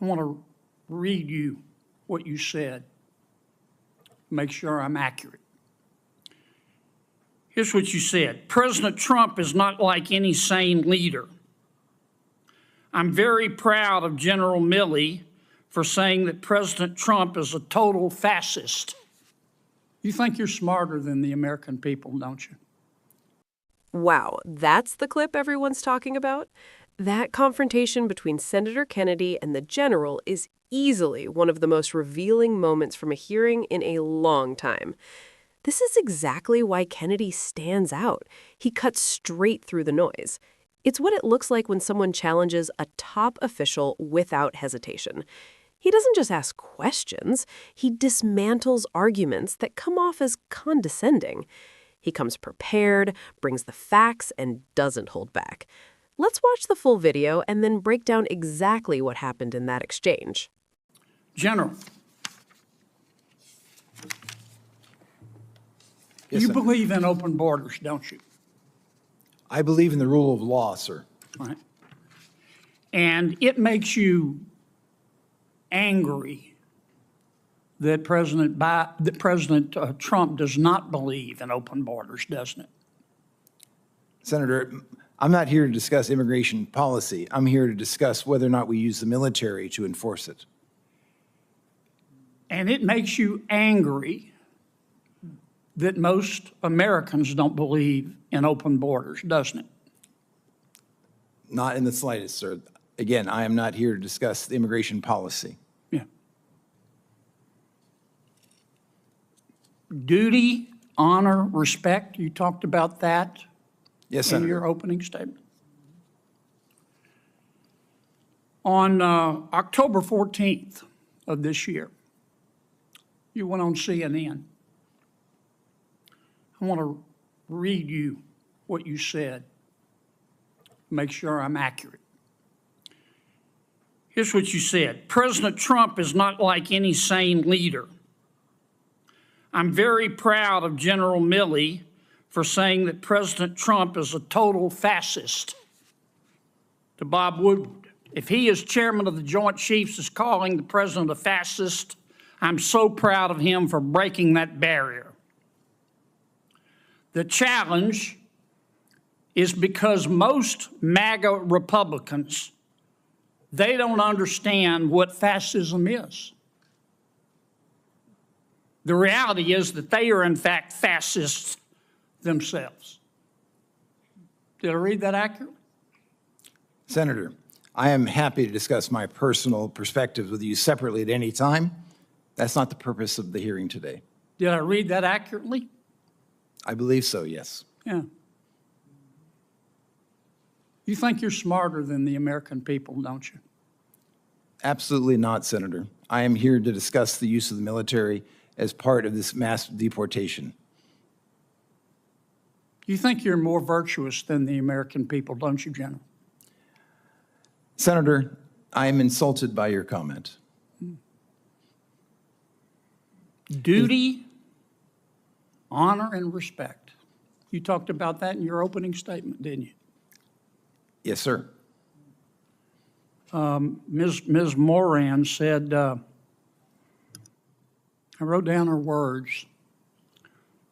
I want to read you what you said, make sure I'm accurate. Here's what you said. President Trump is not like any sane leader. I'm very proud of General Milley for saying that President Trump is a total fascist. You think you're smarter than the American people, don't you? Wow, that's the clip everyone's talking about? That confrontation between Senator Kennedy and the general is easily one of the most revealing moments from a hearing in a long time. This is exactly why Kennedy stands out. He cuts straight through the noise. It's what it looks like when someone challenges a top official without hesitation. He doesn't just ask questions, he dismantles arguments that come off as condescending. He comes prepared, brings the facts, and doesn't hold back. Let's watch the full video and then break down exactly what happened in that exchange. General, Yes, you sir. believe in open borders, don't you? I believe in the rule of law, sir. Right. And it makes you angry that President Trump does not believe in open borders, doesn't it? Senator, I'm not here to discuss immigration policy. I'm here to discuss whether or not we use the military to enforce it. And it makes you angry that most Americans don't believe in open borders, doesn't it? Not in the slightest, sir. Again, I am not here to discuss the immigration policy. Yeah. Duty, honor, respect, you talked about that Yes, in Senator. your opening statement. On October 14th of this year, you went on CNN. I want to read you what you said, make sure I'm accurate. Here's what you said. President Trump is not like any sane leader. I'm very proud of General Milley for saying that President Trump is a total fascist. To Bob Woodward, if he, as chairman of the Joint Chiefs, is calling the president a fascist, I'm so proud of him for breaking that barrier. The challenge is because most MAGA Republicans, they don't understand what fascism is. The reality is that they are, in fact, fascists themselves. Did I read that accurately? Senator, I am happy to discuss my personal perspectives with you separately at any time. That's not the purpose of the hearing today. Did I read that accurately? I believe so, yes. Yeah. You think you're smarter than the American people, don't you? Absolutely not, Senator. I am here to discuss the use of the military as part of this mass deportation. You think you're more virtuous than the American people, don't you, General? Senator, I am insulted by your comment. Duty, honor, and respect. You talked about that in your opening statement, didn't you? Yes, sir. Ms. Moran said, I wrote down her words.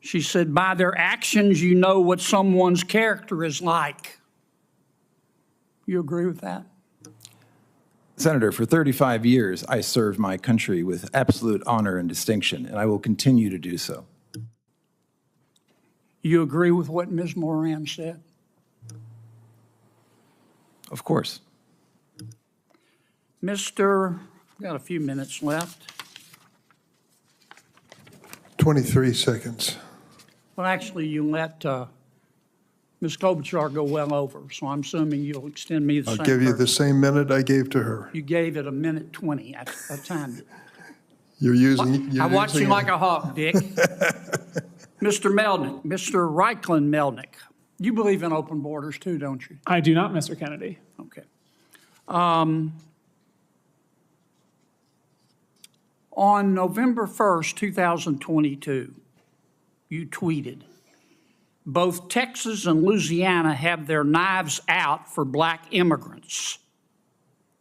She said, by their actions, you know what someone's character is like. You agree with that? Senator, for 35 years, I served my country with absolute honor and distinction, and I will continue to do so. You agree with what Ms. Moran said? Of course. Mr., we've got a few minutes left. 23 seconds. Well, actually, you let Ms. Klobuchar go well over, so I'm assuming you'll extend me the I'll same. give you the purpose. same minute I gave to her. You gave it a minute 20. I timed it. You're using. I watch you like a hawk, Dick. Mr. Melnick, Mr. Reichlin Melnick, you believe in open borders too, don't you? I do not, Mr. Kennedy. Okay. On November 1st, 2022, you tweeted, both Texas and Louisiana have their knives out for black immigrants.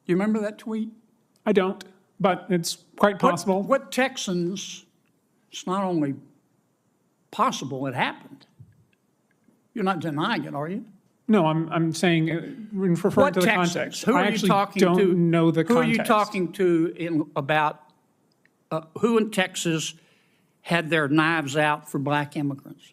Do you remember that tweet? I don't, but it's quite possible. What Texans, it's not only possible, it happened. You're not denying it, are you? No, I'm saying, referring What to the Texans? context. Who are I you actually talking don't to? know the Who context. are you talking to about who in Texas had their knives out for black immigrants?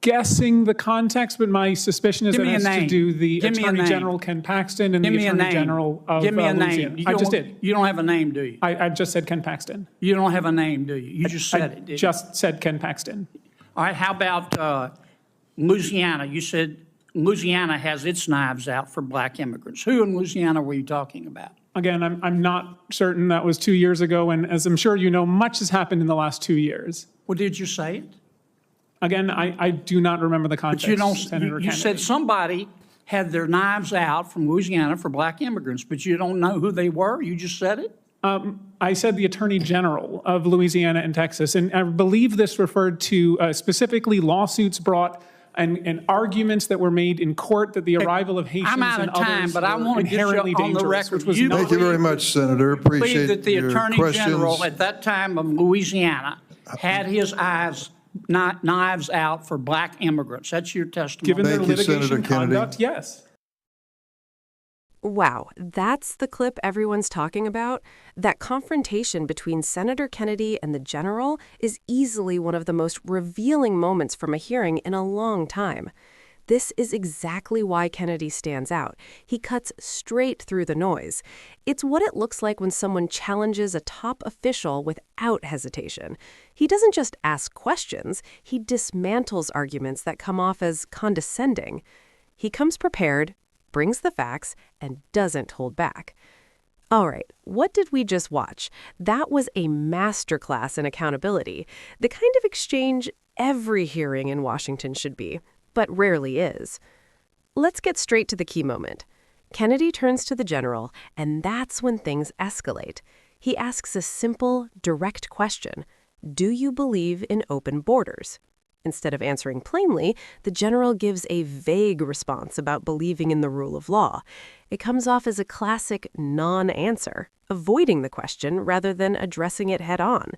Guessing the context, but my suspicion is Give that me it a has to name. do the Give me a Attorney name. General Ken Paxton and Give the me a Attorney name. General of Give me a Louisiana. name. I just did. You don't have a name, do you? I just said Ken Paxton. You don't have a name, do you? You just said it, didn't you? Just said Ken Paxton. All right, how about Louisiana? You said Louisiana has its knives out for black immigrants. Who in Louisiana were you talking about? Again, I'm not certain. That was 2 years ago, and as I'm sure you know, much has happened in the last 2 years. Well, did you say it? Again, I do not remember the context, But you don't. Senator You Kennedy. said somebody had their knives out from Louisiana for black immigrants, but you don't know who they were. You just said it. I said the Attorney General of Louisiana and Texas, and I believe this referred to specifically lawsuits brought and arguments that were made in court that the arrival of Haitians I'm out and of time, others but I were want to get you inherently on the dangerous, record. which was You not. Thank you very much, Senator. Believe Appreciate that the your Attorney questions. General at that time of Louisiana had his knives out for black immigrants. That's your testimony. Given their Thank you, litigation Senator Kennedy. conduct, yes. Wow, that's the clip everyone's talking about. That confrontation between Senator Kennedy and the general is easily one of the most revealing moments from a hearing in a long time. This is exactly why Kennedy stands out. He cuts straight through the noise. It's what it looks like when someone challenges a top official without hesitation. He doesn't just ask questions, he dismantles arguments that come off as condescending. He comes prepared, brings the facts, and doesn't hold back. All right, what did we just watch? That was a masterclass in accountability, the kind of exchange every hearing in Washington should be, but rarely is. Let's get straight to the key moment. Kennedy turns to the general, and that's when things escalate. He asks a simple, direct question. Do you believe in open borders? Instead of answering plainly, the general gives a vague response about believing in the rule of law. It comes off as a classic non-answer, avoiding the question rather than addressing it head-on.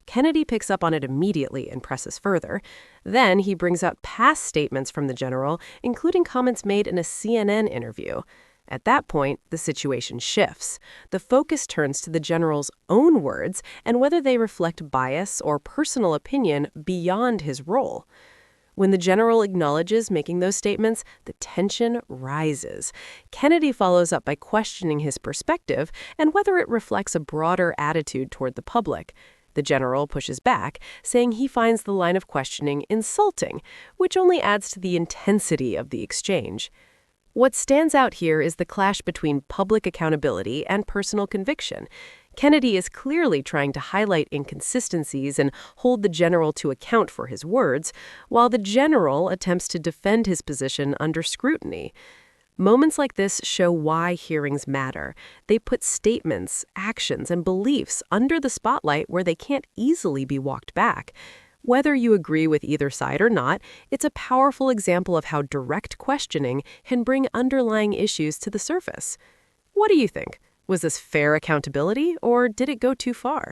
Kennedy picks up on it immediately and presses further. Then he brings up past statements from the general, including comments made in a CNN interview. At that point, the situation shifts. The focus turns to the general's own words and whether they reflect bias or personal opinion beyond his role. When the general acknowledges making those statements, the tension rises. Kennedy follows up by questioning his perspective and whether it reflects a broader attitude toward the public. The general pushes back, saying he finds the line of questioning insulting, which only adds to the intensity of the exchange. What stands out here is the clash between public accountability and personal conviction. Kennedy is clearly trying to highlight inconsistencies and hold the general to account for his words, while the general attempts to defend his position under scrutiny. Moments like this show why hearings matter. They put statements, actions, and beliefs under the spotlight where they can't easily be walked back. Whether you agree with either side or not, it's a powerful example of how direct questioning can bring underlying issues to the surface. What do you think? Was this fair accountability, or did it go too far?